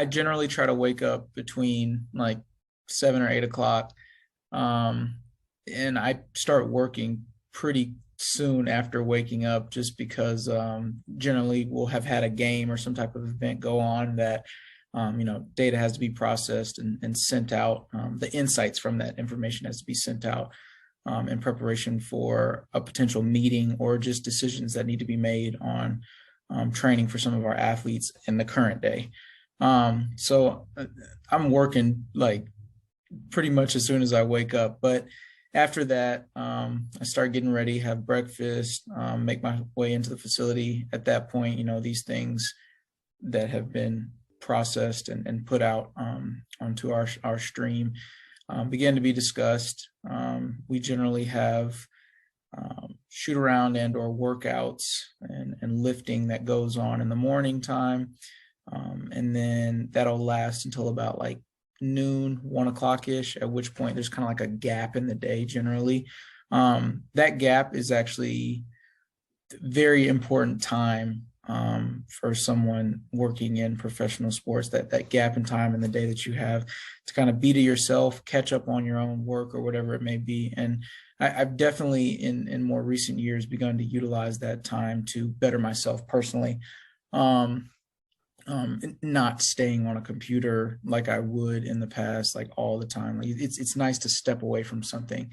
generally try to wake up between like 7 or 8 o'clock. And I start working pretty soon after waking up, just because generally we'll have had a game or some type of event go on that data has to be processed and sent out. The insights from that information has to be sent out in preparation for a potential meeting or just decisions that need to be made on training for some of our athletes in the current day. So I'm working like pretty much as soon as I wake up. But after that, I start getting ready, have breakfast, make my way into the facility. At that point, these things that have been processed and put out onto our stream begin to be discussed. We generally have shoot around and or workouts and lifting that goes on in the morning time. And then that'll last until about like noon, 1 o'clock-ish, at which point there's kind of like a gap in the day generally. That gap is actually very important time for someone working in professional sports, that gap in time in the day that you have to kind of be to yourself, catch up on your own work or whatever it may be. And I've definitely in more recent years begun to utilize that time to better myself personally. Not staying on a computer like I would in the past, like all the time. Like it's nice to step away from something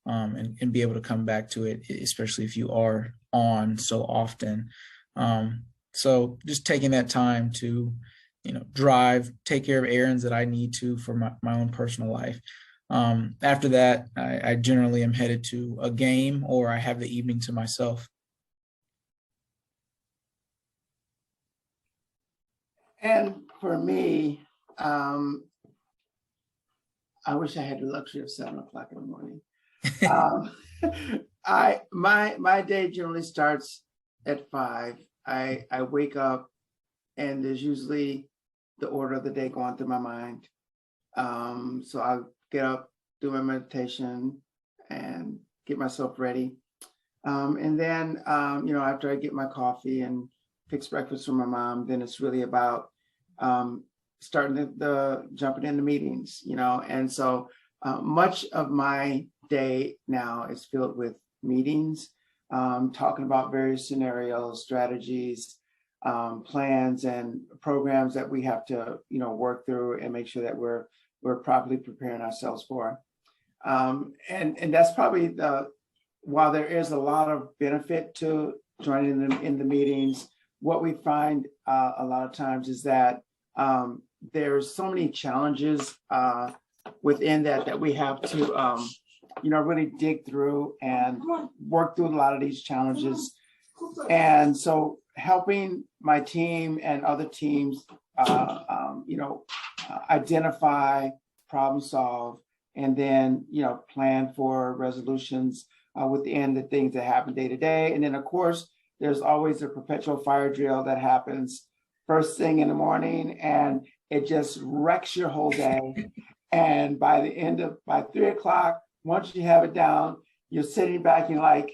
and be able to come back to it, especially if you are on so often. So just taking that time to, drive, take care of errands that I need to for my own personal life. After that, I generally am headed to a game or I have the evening to myself. And for me, I wish I had the luxury of 7 o'clock in the morning. My day generally starts at 5. I wake up and there's usually the order of the day going through my mind. So I'll get up, do my meditation and get myself ready. And then, after I get my coffee and fix breakfast for my mom, then it's really about starting the jumping into meetings, and so much of my day now is filled with meetings, talking about various scenarios, strategies, plans and programs that we have to, work through and make sure that we're properly preparing ourselves for. And that's probably while there is a lot of benefit to joining them in the meetings, what we find a lot of times is that there's so many challenges within that we have to, really dig through and work through a lot of these challenges. And so helping my team and other teams, identify, problem solve, and then, plan for resolutions within the things that happen day to day. And then, of course, there's always a perpetual fire drill that happens first thing in the morning, and it just wrecks your whole day. And by 3 o'clock, once you have it down, you're sitting back and like,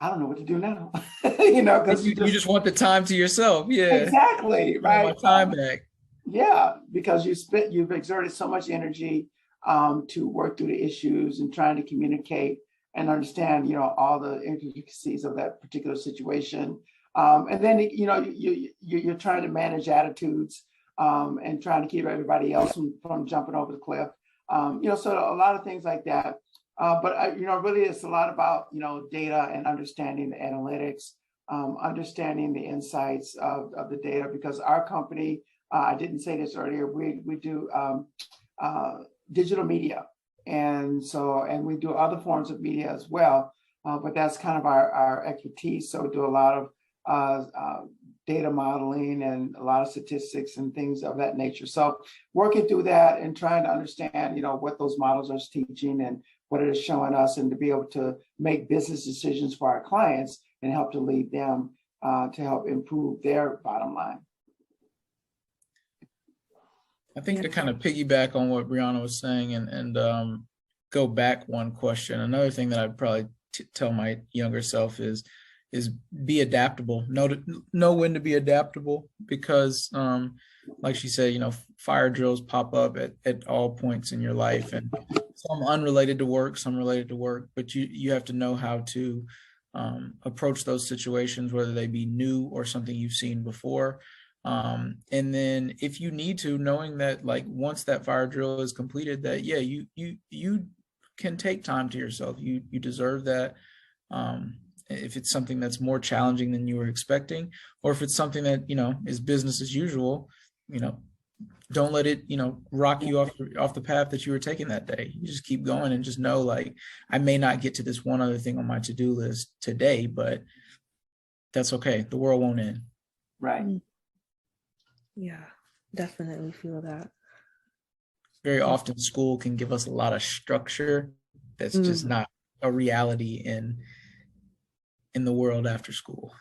I don't know what to do now, because you just want the time to yourself. Yeah, exactly, right. My time back. Yeah, because you've exerted so much energy to work through the issues and trying to communicate and understand, all the intricacies of that particular situation. And then, you're trying to manage attitudes and trying to keep everybody else from jumping over the cliff. So a lot of things like that. But really it's a lot about, data and understanding the analytics, understanding the insights of the data, because our company, I didn't say this earlier, we do digital media. And we do other forms of media as well, but that's kind of our expertise. So we do a lot of data modeling and a lot of statistics and things of that nature. So working through that and trying to understand, what those models are teaching and what it is showing us, and to be able to make business decisions for our clients and help to lead them to help improve their bottom line. I think to kind of piggyback on what Breanna was saying and go back one question, another thing that I'd probably tell my younger self is, is be adaptable. Know when to be adaptable, because like she said, fire drills pop up at all points in your life, and some unrelated to work, some related to work, but you have to know how to approach those situations, whether they be new or something you've seen before. And then if you need to, knowing that like once that fire drill is completed, that yeah, you can take time to yourself. You deserve that. If it's something that's more challenging than you were expecting, or if it's something that is business as usual, don't let it rock you off the path that you were taking that day. You just keep going and just know, like, I may not get to this one other thing on my to-do list today, but that's okay. The world won't end. Right. Yeah, definitely feel that. Very often school can give us a lot of structure that's just not a reality in the world after school.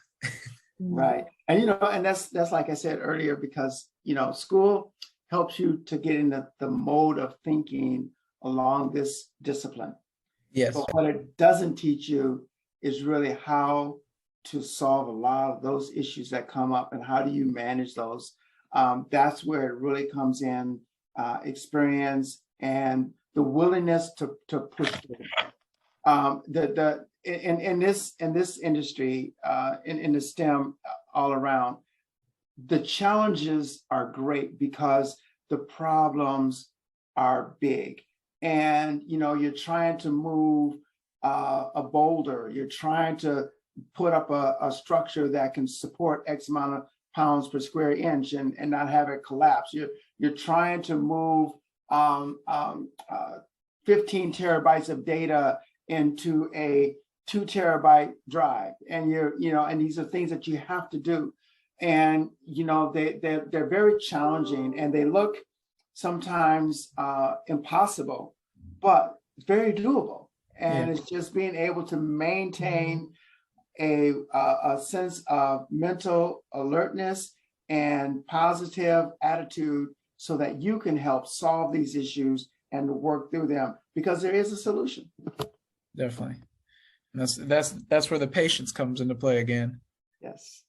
Right. And and that's like I said earlier, because school helps you to get in the mode of thinking along this discipline. Yes. But what it doesn't teach you is really how to solve a lot of those issues that come up, and how do you manage those. That's where it really comes in, experience and the willingness to push through. In this industry, in the STEM all around, the challenges are great because the problems are big, and you're trying to move a boulder, you're trying to put up a structure that can support X amount of pounds per square inch and not have it collapse. You're trying to move 15 terabytes of data into a 2 terabyte drive, and and these are things that you have to do, and they're very challenging, and they look sometimes impossible, but very doable. And It's just being able to maintain a sense of mental alertness and positive attitude, so that you can help solve these issues and work through them, because there is a solution. Definitely. And that's where the patience comes into play again. Yes.